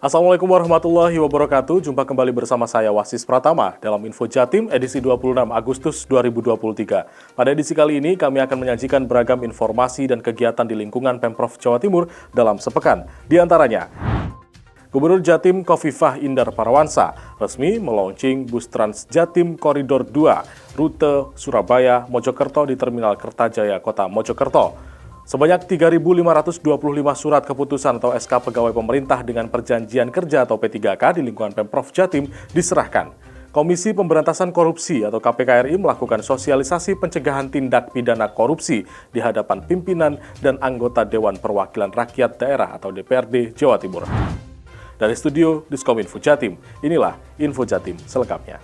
Assalamualaikum warahmatullahi wabarakatuh. Jumpa kembali bersama saya Wasis Pratama dalam Info Jatim edisi 26 Agustus 2023. Pada edisi kali ini kami akan menyajikan beragam informasi dan kegiatan di lingkungan Pemprov Jawa Timur dalam sepekan. Di antaranya, Gubernur Jatim Khofifah Indar Parawansa resmi melaunching bus Trans Jatim Koridor 2 rute Surabaya Mojokerto di Terminal Kertajaya Kota Mojokerto. Sebanyak 3.525 surat keputusan atau SK pegawai pemerintah dengan perjanjian kerja atau P3K di lingkungan Pemprov Jatim diserahkan. Komisi Pemberantasan Korupsi atau KPK RI melakukan sosialisasi pencegahan tindak pidana korupsi di hadapan pimpinan dan anggota Dewan Perwakilan Rakyat Daerah atau DPRD Jawa Timur. Dari studio Diskominfo Jatim, inilah Info Jatim selengkapnya.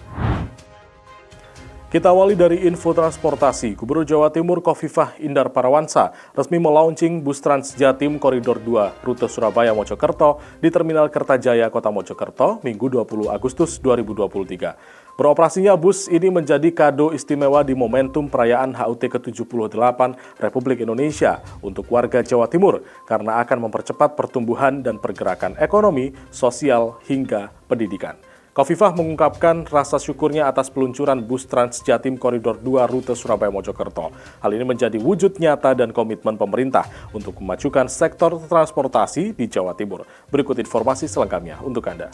Kita awali dari info transportasi. Gubernur Jawa Timur Khofifah Indar Parawansa resmi melaunching bus Trans Jatim Koridor 2 rute Surabaya Mojokerto di Terminal Kertajaya Kota Mojokerto Minggu 20 Agustus 2023. Beroperasinya bus ini menjadi kado istimewa di momentum perayaan HUT ke-78 Republik Indonesia untuk warga Jawa Timur karena akan mempercepat pertumbuhan dan pergerakan ekonomi, sosial, hingga pendidikan. Khofifah mengungkapkan rasa syukurnya atas peluncuran bus Trans Jatim Koridor 2 rute Surabaya Mojokerto. Hal ini menjadi wujud nyata dan komitmen pemerintah untuk memajukan sektor transportasi di Jawa Timur. Berikut informasi selengkapnya untuk Anda.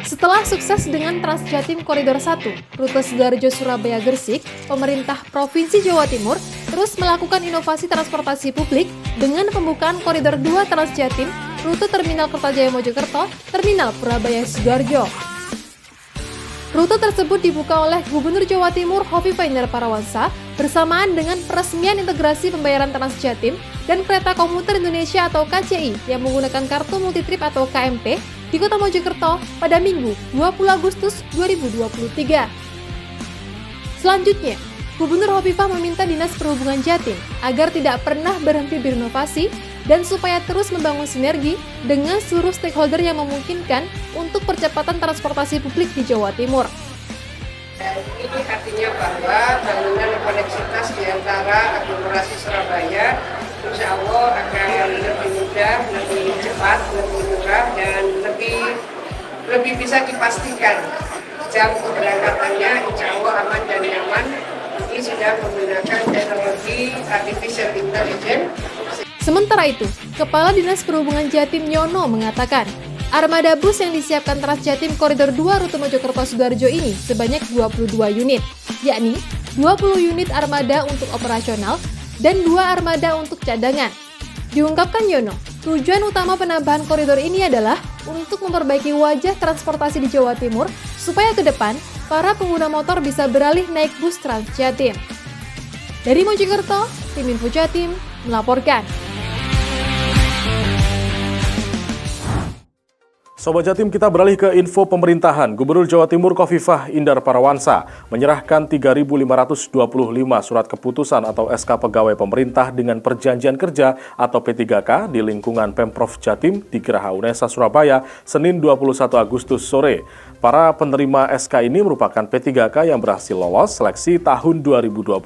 Setelah sukses dengan Trans Jatim Koridor 1, rute Sidoarjo Surabaya Gresik, pemerintah Provinsi Jawa Timur terus melakukan inovasi transportasi publik dengan pembukaan Koridor 2 Trans Jatim, rute Terminal Kertajaya Mojokerto, Terminal Purabaya Sidoarjo. Rute tersebut dibuka oleh Gubernur Jawa Timur Khofifah Indar Parawansa bersamaan dengan peresmian integrasi pembayaran Trans Jatim dan Kereta Komuter Indonesia atau KCI yang menggunakan kartu multitrip atau KMP di Kota Mojokerto pada Minggu 20 Agustus 2023. Selanjutnya, Gubernur Khofifah meminta Dinas Perhubungan Jatim agar tidak pernah berhenti berinovasi dan supaya terus membangun sinergi dengan seluruh stakeholder yang memungkinkan untuk percepatan transportasi publik di Jawa Timur. Ini artinya bahwa bangunan koneksitas di antara aglomerasi Surabaya insya Allah akan lebih mudah, lebih cepat, lebih murah, dan lebih bisa dipastikan jam keberangkatannya insya Allah aman dan nyaman. Ini sudah menggunakan teknologi artificial intelligence. Sementara itu, Kepala Dinas Perhubungan Jatim Yono mengatakan, armada bus yang disiapkan Trans Jatim Koridor 2 rute Mojokerto Sidoarjo ini sebanyak 22 unit, yakni 20 unit armada untuk operasional dan 2 armada untuk cadangan. Diungkapkan Yono, tujuan utama penambahan koridor ini adalah untuk memperbaiki wajah transportasi di Jawa Timur supaya ke depan para pengguna motor bisa beralih naik bus Trans Jatim. Dari Mojokerto, tim Info Jatim melaporkan. Sobat Jatim, kita beralih ke info pemerintahan. Gubernur Jawa Timur Khofifah Indar Parawansa menyerahkan 3.525 surat keputusan atau SK pegawai pemerintah dengan perjanjian kerja atau P3K di lingkungan Pemprov Jatim di Geraha Unesa Surabaya, Senin 21 Agustus sore. Para penerima SK ini merupakan P3K yang berhasil lolos seleksi tahun 2022.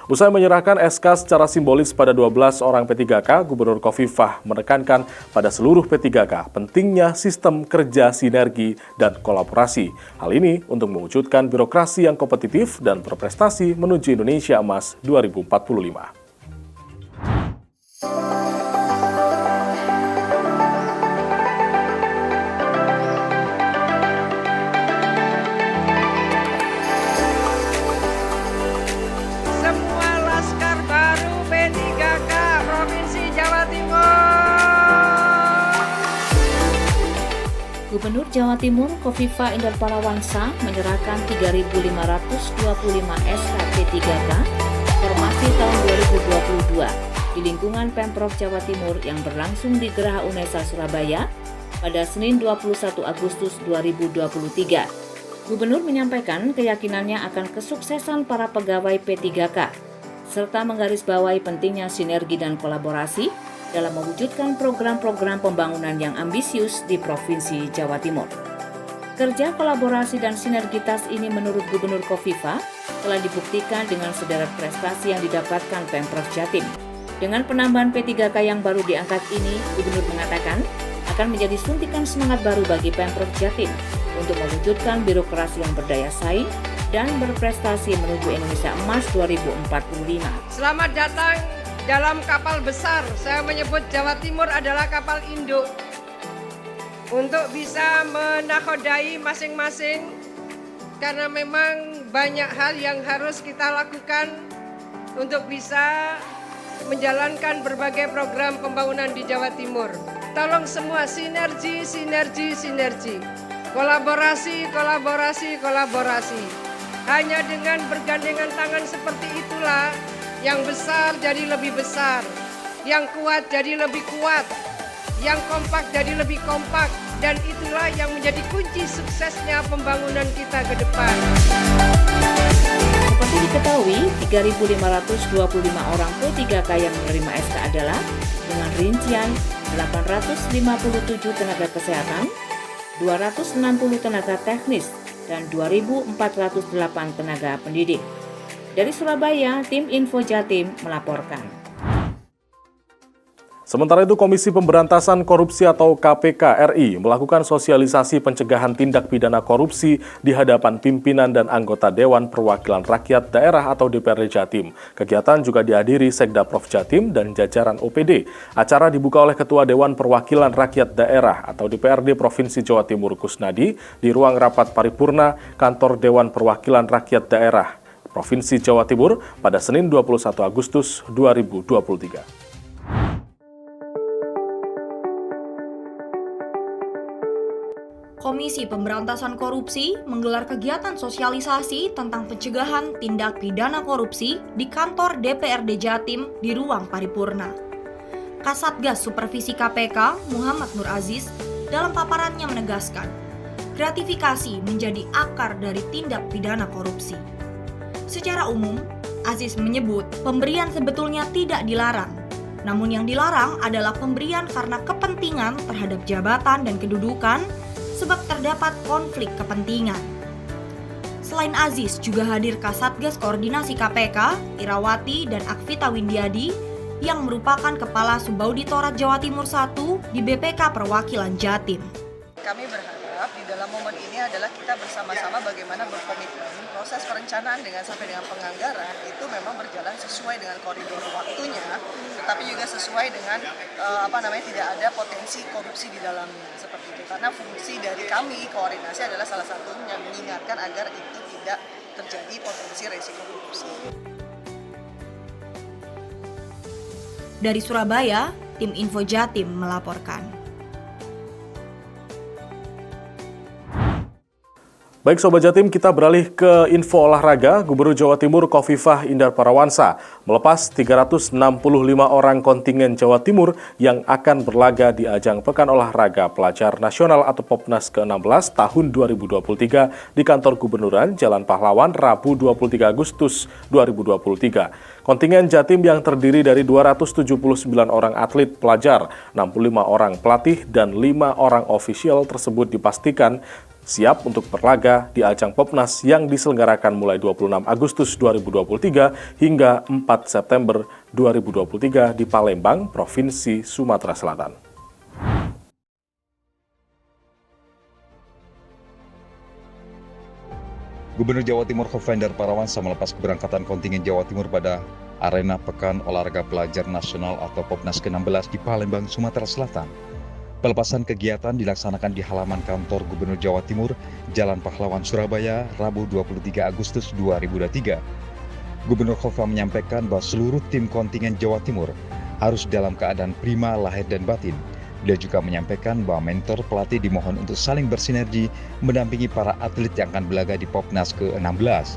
Usai menyerahkan SK secara simbolis pada 12 orang P3K, Gubernur Khofifah menekankan pada seluruh P3K pentingnya sistem kerja sinergi dan kolaborasi. Hal ini untuk mewujudkan birokrasi yang kompetitif dan berprestasi menuju Indonesia Emas 2045. Semua Laskar Baru P3K Provinsi Jawa Timur. Gubernur Jawa Timur Khofifah Indar Parawansa menyerahkan 3.525 SK P3K formasi tahun 2022 di lingkungan Pemprov Jawa Timur yang berlangsung di Geraha Unesa Surabaya pada Senin 21 Agustus 2023. Gubernur menyampaikan keyakinannya akan kesuksesan para pegawai P3K serta menggarisbawahi pentingnya sinergi dan kolaborasi dalam mewujudkan program-program pembangunan yang ambisius di Provinsi Jawa Timur. Kerja kolaborasi dan sinergitas ini menurut Gubernur Khofifah telah dibuktikan dengan sederet prestasi yang didapatkan Pemprov Jatim. Dengan penambahan P3K yang baru diangkat ini, Gubernur mengatakan akan menjadi suntikan semangat baru bagi Pemprov Jatim untuk mewujudkan birokrasi yang berdaya saing dan berprestasi menuju Indonesia Emas 2045. Selamat datang dalam kapal besar. Saya menyebut Jawa Timur adalah kapal induk. Untuk bisa menakodai masing-masing, karena memang banyak hal yang harus kita lakukan untuk bisa menjalankan berbagai program pembangunan di Jawa Timur. Tolong semua sinergi. Kolaborasi. Hanya dengan bergandengan tangan seperti itulah yang besar jadi lebih besar, yang kuat jadi lebih kuat, yang kompak jadi lebih kompak, dan itulah yang menjadi kunci suksesnya pembangunan kita ke depan. Seperti diketahui, 3.525 orang P3K yang menerima SK adalah dengan rincian 857 tenaga kesehatan, 260 tenaga teknis, dan 2.408 tenaga pendidik. Dari Surabaya, tim Info Jatim melaporkan. Sementara itu, Komisi Pemberantasan Korupsi atau KPK RI melakukan sosialisasi pencegahan tindak pidana korupsi di hadapan pimpinan dan anggota Dewan Perwakilan Rakyat Daerah atau DPRD Jatim. Kegiatan juga dihadiri Sekda Prof Jatim dan jajaran OPD. Acara dibuka oleh Ketua Dewan Perwakilan Rakyat Daerah atau DPRD Provinsi Jawa Timur Kusnadi di ruang rapat paripurna Kantor Dewan Perwakilan Rakyat Daerah Provinsi Jawa Timur pada Senin 21 Agustus 2023. Komisi Pemberantasan Korupsi menggelar kegiatan sosialisasi tentang pencegahan tindak pidana korupsi di kantor DPRD Jatim di ruang paripurna. Kasatgas Supervisi KPK Muhammad Nur Aziz dalam paparannya menegaskan, gratifikasi menjadi akar dari tindak pidana korupsi. Secara umum, Aziz menyebut pemberian sebetulnya tidak dilarang, namun yang dilarang adalah pemberian karena kepentingan terhadap jabatan dan kedudukan sebab terdapat konflik kepentingan. Selain Aziz, juga hadir Kasatgas Koordinasi KPK, Irawati dan Akvita Windiadi yang merupakan Kepala Subauditorat Jawa Timur 1 di BPK Perwakilan Jatim. Kami berharap di dalam momen ini adalah kita bersama-sama bagaimana berkomitmen proses perencanaan sampai dengan penganggaran itu memang berjalan sesuai dengan koridor waktunya, tetapi juga sesuai dengan tidak ada potensi korupsi di dalamnya seperti itu. Karena fungsi dari kami koordinasi adalah salah satunya mengingatkan agar itu tidak terjadi potensi resiko korupsi. Dari Surabaya, tim Info Jatim melaporkan. Baik Sobat Jatim, kita beralih ke info olahraga. Gubernur Jawa Timur Khofifah Indar Parawansa melepas 365 orang kontingen Jawa Timur yang akan berlaga di ajang Pekan Olahraga Pelajar Nasional atau Popnas ke-16 tahun 2023 di kantor Gubernuran Jalan Pahlawan Rabu 23 Agustus 2023. Kontingen Jatim yang terdiri dari 279 orang atlet pelajar, 65 orang pelatih, dan 5 orang ofisial tersebut dipastikan siap untuk berlaga di ajang Popnas yang diselenggarakan mulai 26 Agustus 2023 hingga 4 September 2023 di Palembang, Provinsi Sumatera Selatan. Gubernur Jawa Timur Khofifah Indar Parawansa melepas keberangkatan kontingen Jawa Timur pada Arena Pekan Olahraga Pelajar Nasional atau Popnas ke-16 di Palembang, Sumatera Selatan. Pelepasan kegiatan dilaksanakan di halaman kantor Gubernur Jawa Timur, Jalan Pahlawan, Surabaya, Rabu 23 Agustus 2023. Gubernur Khofifah menyampaikan bahwa seluruh tim kontingen Jawa Timur harus dalam keadaan prima lahir dan batin. Beliau juga menyampaikan bahwa mentor pelatih dimohon untuk saling bersinergi mendampingi para atlet yang akan berlaga di Popnas ke-16.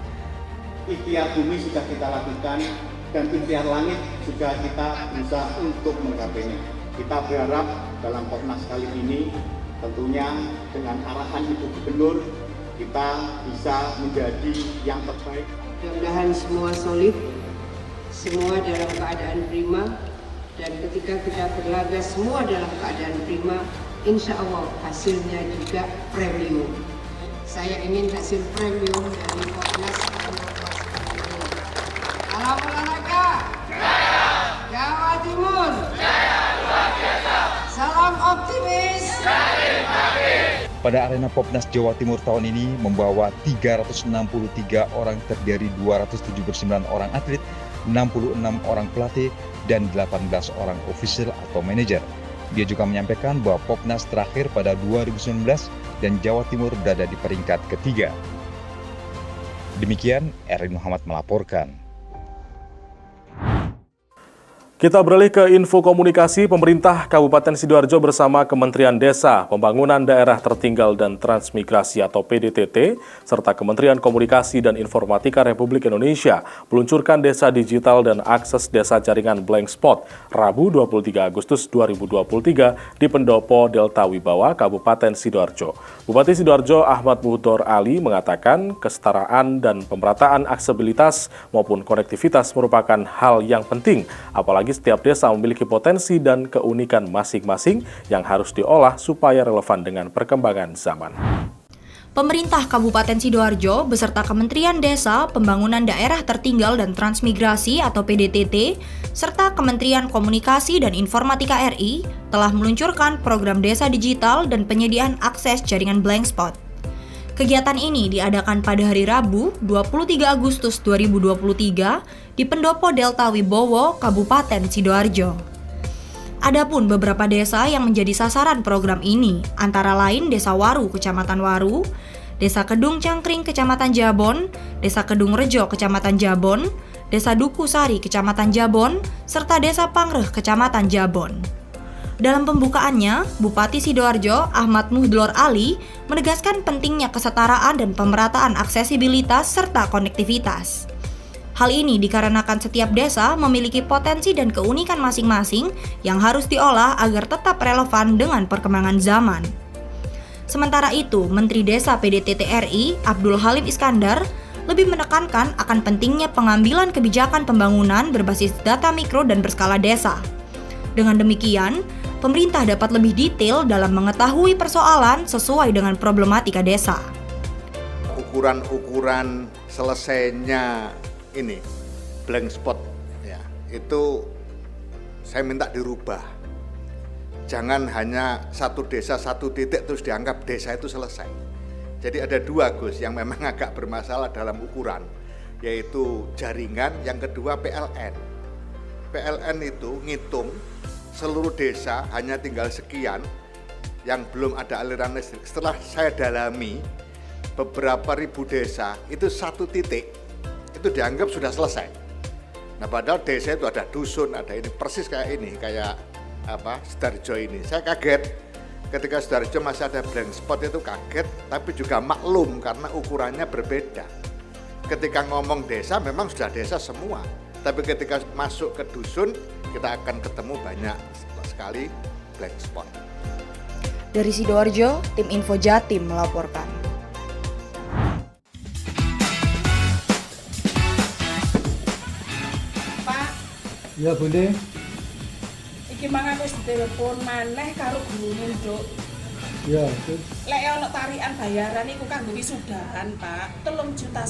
Ikhtiar bumi sudah kita lakukan dan ikhtiar langit juga kita berusaha untuk menggapai. Kita berharap dalam Popnas kali ini tentunya dengan arahan Ibu Gubernur kita bisa menjadi yang terbaik. Mudah-mudahan semua solid, semua dalam keadaan prima, dan ketika kita berlaga semua dalam keadaan prima, insya Allah hasilnya juga premium. Saya ingin hasil premium dari Popnas. Salam olahraga, Jawa pada Arena Popnas Jawa Timur tahun ini membawa 363 orang terdiri 279 orang atlet, 66 orang pelatih, dan 18 orang ofisial atau manajer. Dia juga menyampaikan bahwa Popnas terakhir pada 2019 dan Jawa Timur berada di peringkat ketiga. Demikian, Erin Muhammad melaporkan. Kita beralih ke info komunikasi. Pemerintah Kabupaten Sidoarjo bersama Kementerian Desa, Pembangunan Daerah Tertinggal dan Transmigrasi atau PDTT, serta Kementerian Komunikasi dan Informatika Republik Indonesia meluncurkan Desa Digital dan Akses Desa Jaringan Blank Spot Rabu 23 Agustus 2023 di Pendopo Delta Wibawa, Kabupaten Sidoarjo. Bupati Sidoarjo Ahmad Muhdor Ali mengatakan kesetaraan dan pemerataan aksesibilitas maupun konektivitas merupakan hal yang penting, apalagi setiap desa memiliki potensi dan keunikan masing-masing yang harus diolah supaya relevan dengan perkembangan zaman. Pemerintah Kabupaten Sidoarjo beserta Kementerian Desa, Pembangunan Daerah Tertinggal dan Transmigrasi atau PDTT, serta Kementerian Komunikasi dan Informatika RI telah meluncurkan program Desa Digital dan penyediaan akses jaringan Blank Spot. Kegiatan ini diadakan pada hari Rabu 23 Agustus 2023 di Pendopo Delta Wibowo, Kabupaten Sidoarjo. Adapun beberapa desa yang menjadi sasaran program ini, antara lain Desa Waru, Kecamatan Waru, Desa Kedung Cangkring, Kecamatan Jabon, Desa Kedung Rejo, Kecamatan Jabon, Desa Duku Sari, Kecamatan Jabon, serta Desa Pangreh, Kecamatan Jabon. Dalam pembukaannya, Bupati Sidoarjo Ahmad Muhdor Ali menegaskan pentingnya kesetaraan dan pemerataan aksesibilitas serta konektivitas. Hal ini dikarenakan setiap desa memiliki potensi dan keunikan masing-masing yang harus diolah agar tetap relevan dengan perkembangan zaman. Sementara itu, Menteri Desa PDTT RI Abdul Halim Iskandar lebih menekankan akan pentingnya pengambilan kebijakan pembangunan berbasis data mikro dan berskala desa. Dengan demikian, pemerintah dapat lebih detail dalam mengetahui persoalan sesuai dengan problematika desa. Ukuran-ukuran selesainya ini blank spot ya, itu saya minta dirubah. Jangan hanya satu desa satu titik terus dianggap desa itu selesai. Jadi ada dua, Gus, yang memang agak bermasalah dalam ukuran, yaitu jaringan, yang kedua PLN. PLN itu ngitung seluruh desa hanya tinggal sekian yang belum ada aliran listrik. Setelah saya dalami beberapa ribu desa, itu satu titik itu dianggap sudah selesai. Nah, padahal desa itu ada dusun, ada ini persis kayak ini, kayak Sidoarjo ini. Saya kaget ketika Sidoarjo masih ada blank spot, itu kaget, tapi juga maklum karena ukurannya berbeda. Ketika ngomong desa memang sudah desa semua, tapi ketika masuk ke dusun kita akan ketemu banyak sekali blank spot. Dari Sidoarjo, tim Info Jatim melaporkan. Pak, ya Bunda. iki mang aku wis ditelepon maneh karo gurune, Nduk. Ya, Lek ono tarikan bayaran iku kanggo wisudahan, Pak. 3,5 juta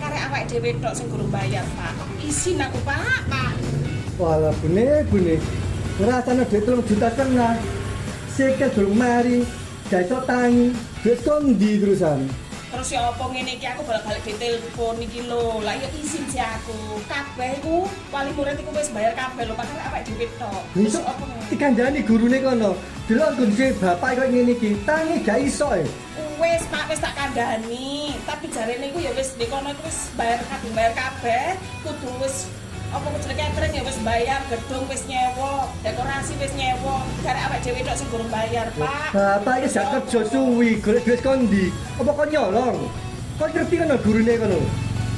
karek awake dhewe tok sing gurung bayar, Pak. Isin aku, Pak. walah Bune. Rasane duit 3 juta setengah. Sikil durung mari, gak iso tangi. Duit kondi terusan. Terus ya apa ngene iki aku balik-balik ditelepon iki lho. Lah ya isin sih aku. Kabeh iku wali murid iku wis bayar kabeh lho, padahal awake dhewe tok. Terus Iso apa ngene? dikandani gurune kono. Delok kondisi bapak kok ngene iki, tangi gak iso e. Wis Pak, wis tak kandhani. Tapi jarene iku ya wis di kono iku wis bayar kabeh. Kudu wis apa kecil catering ya wis bayar, gedung wis nyewa, dekorasi wis nyewa. Karek awake dhewe tok sing durung bayar, Pak. Bapak iki gak kerja suwi, golek duit kondi. Apa kok nyolong? Kok ngerti kono gurune kono?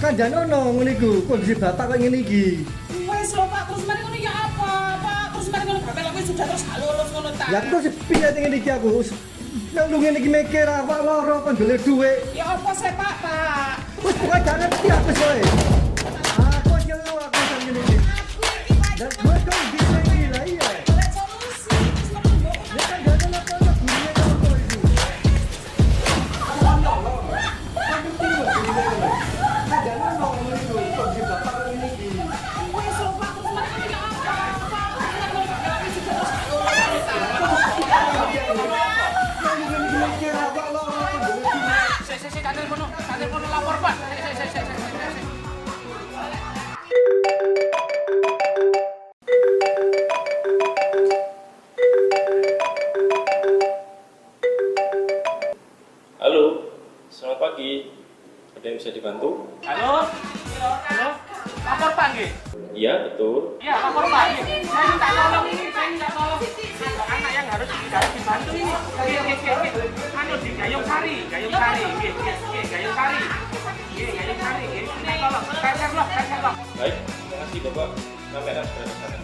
Kandhane ono ngene iku, kondisi bapak kok ngene iki. Wis lho Pak, terus mari ngono ya apa, Pak? Terus mari ngono bapak lek wis sudah terus gak lulus ngono ta. Ya aku terus piye ngene iki aku? Nang lu ngene iki mikir awak loro kon golek duit. Ya apa sih Pak? Wis pokoke gak ngerti aku soe. Aku nyelu aku sang ngene iki. Dan gue kan bisa gila iya. Golek solusi, terus mari ngono. Ya kan gak ada apa gurune apa itu. Wis lho Pak, terus mari ngono ya apa, Pak? Terus mari ngono bapak lek wis sudah terus gak lulus. lapor Pak nggih? Iya, betul. Iya, lapor Pak. Saya minta tolong ini, saya minta tolong. Ada anak yang harus dibantu ini. Anu di Gayung Sari. Gayung Sari. Ini tolong, saya Sherlock. Baik, terima kasih Bapak. Kamera sudah di sana.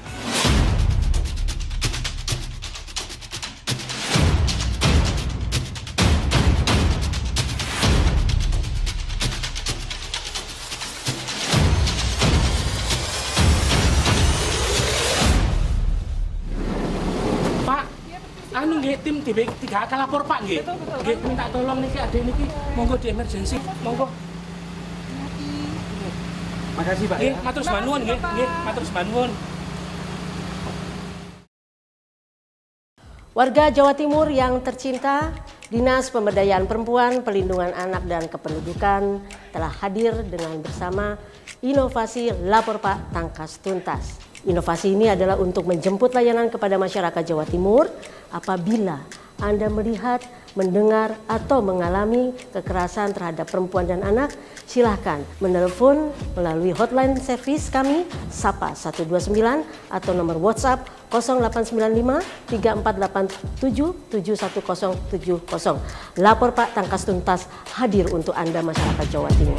Anu nggih tim DB3 akan lapor Pak nggih. Nggih minta tolong niki adek niki monggo di emergency, monggo. Makasih Pak. Nggih, matur nuwun nggih, matur nuwun. Warga Jawa Timur yang tercinta, Dinas Pemberdayaan Perempuan, Perlindungan Anak dan Kependudukan telah hadir dengan bersama inovasi Lapor Pak Tangkas Tuntas. Inovasi ini adalah untuk menjemput layanan kepada masyarakat Jawa Timur apabila Anda melihat, mendengar, atau mengalami kekerasan terhadap perempuan dan anak, silahkan menelepon melalui hotline service kami, SAPA 129 atau nomor WhatsApp 0895 3487 71070. Lapor Pak Tangkas Tuntas hadir untuk Anda masyarakat Jawa Timur.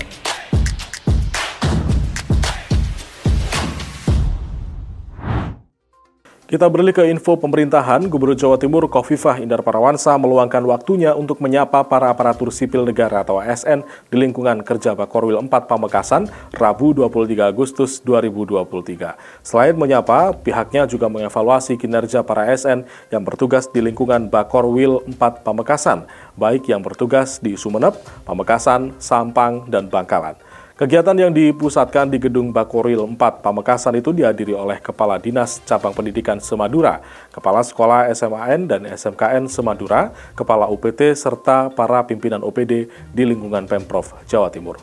Kita beralih ke info pemerintahan. Gubernur Jawa Timur Khofifah Indar Parawansa meluangkan waktunya untuk menyapa para aparatur sipil negara atau ASN di lingkungan kerja Bakorwil 4 Pamekasan, Rabu 23 Agustus 2023. Selain menyapa, pihaknya juga mengevaluasi kinerja para ASN yang bertugas di lingkungan Bakorwil 4 Pamekasan, baik yang bertugas di Sumeneb, Pamekasan, Sampang, dan Bangkalan. Kegiatan yang dipusatkan di Gedung Bakorwil 4 Pamekasan itu dihadiri oleh Kepala Dinas Cabang Pendidikan Semadura, Kepala Sekolah SMAN dan SMKN Semadura, Kepala UPT, serta para pimpinan OPD di lingkungan Pemprov Jawa Timur.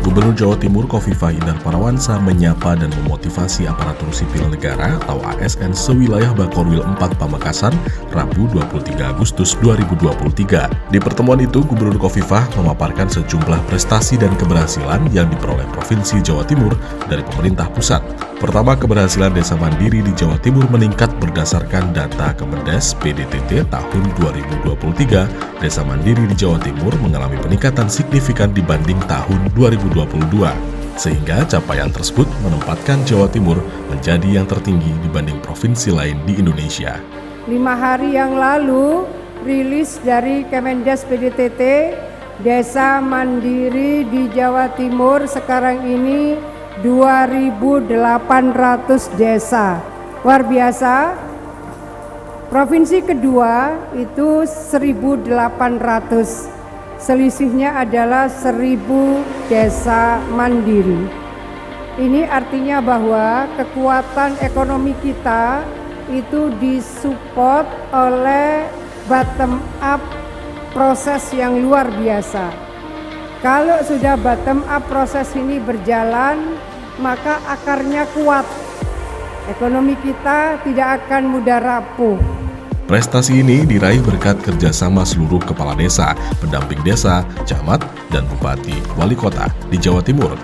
Gubernur Jawa Timur Khofifah Indar Parawansa menyapa dan memotivasi aparatur sipil negara atau ASN sewilayah Bakorwil 4 Pamekasan, Rabu 23 Agustus 2023. Di pertemuan itu, Gubernur Khofifah memaparkan sejumlah prestasi dan keberhasilan yang diperoleh Provinsi Jawa Timur dari pemerintah pusat. Pertama, keberhasilan Desa Mandiri di Jawa Timur meningkat berdasarkan data Kemendes PDTT tahun 2023. Desa Mandiri di Jawa Timur mengalami peningkatan signifikan dibanding tahun 2022, sehingga capaian tersebut menempatkan Jawa Timur menjadi yang tertinggi dibanding provinsi lain di Indonesia. 5 hari yang lalu, rilis dari Kemendes PDTT, Desa Mandiri di Jawa Timur sekarang ini 2.800 desa. Luar biasa. Provinsi kedua itu 1.800. Selisihnya adalah 1.000 desa mandiri. Ini artinya bahwa kekuatan ekonomi kita itu disupport oleh bottom up proses yang luar biasa. Kalau sudah bottom up proses ini berjalan, maka akarnya kuat. Ekonomi kita tidak akan mudah rapuh. Prestasi ini diraih berkat kerjasama seluruh kepala desa, pendamping desa, camat, dan bupati, wali kota di Jawa Timur.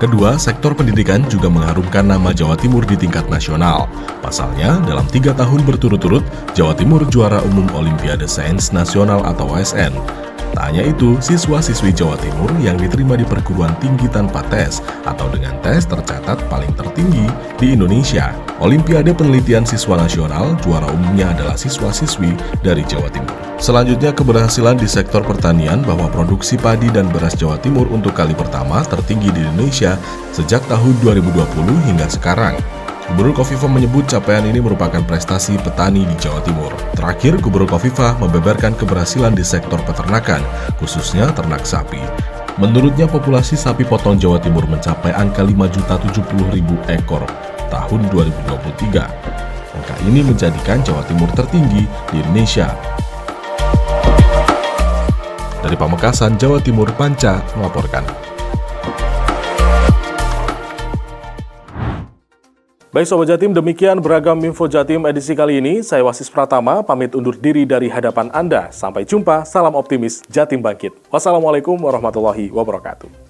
Kedua, sektor pendidikan juga mengharumkan nama Jawa Timur di tingkat nasional. Pasalnya, dalam 3 tahun berturut-turut, Jawa Timur juara umum Olimpiade Sains Nasional atau OSN. Tak hanya itu, siswa-siswi Jawa Timur yang diterima di perguruan tinggi tanpa tes atau dengan tes tercatat paling tertinggi di Indonesia. Olimpiade Penelitian Siswa Nasional, juara umumnya adalah siswa-siswi dari Jawa Timur. Selanjutnya, keberhasilan di sektor pertanian bahwa produksi padi dan beras Jawa Timur untuk kali pertama tertinggi di Indonesia sejak tahun 2020 hingga sekarang. Gubernur Khofifah menyebut capaian ini merupakan prestasi petani di Jawa Timur. Terakhir, Gubernur Khofifah membeberkan keberhasilan di sektor peternakan, khususnya ternak sapi. Menurutnya, populasi sapi potong Jawa Timur mencapai angka 5.070.000 ekor tahun 2023. Angka ini menjadikan Jawa Timur tertinggi di Indonesia. Dari Pamekasan, Jawa Timur, Panca melaporkan. Baik Sobat Jatim, demikian beragam info Jatim edisi kali ini. Saya Wasis Pratama, pamit undur diri dari hadapan Anda. Sampai jumpa, salam optimis, Jatim bangkit. Wassalamualaikum warahmatullahi wabarakatuh.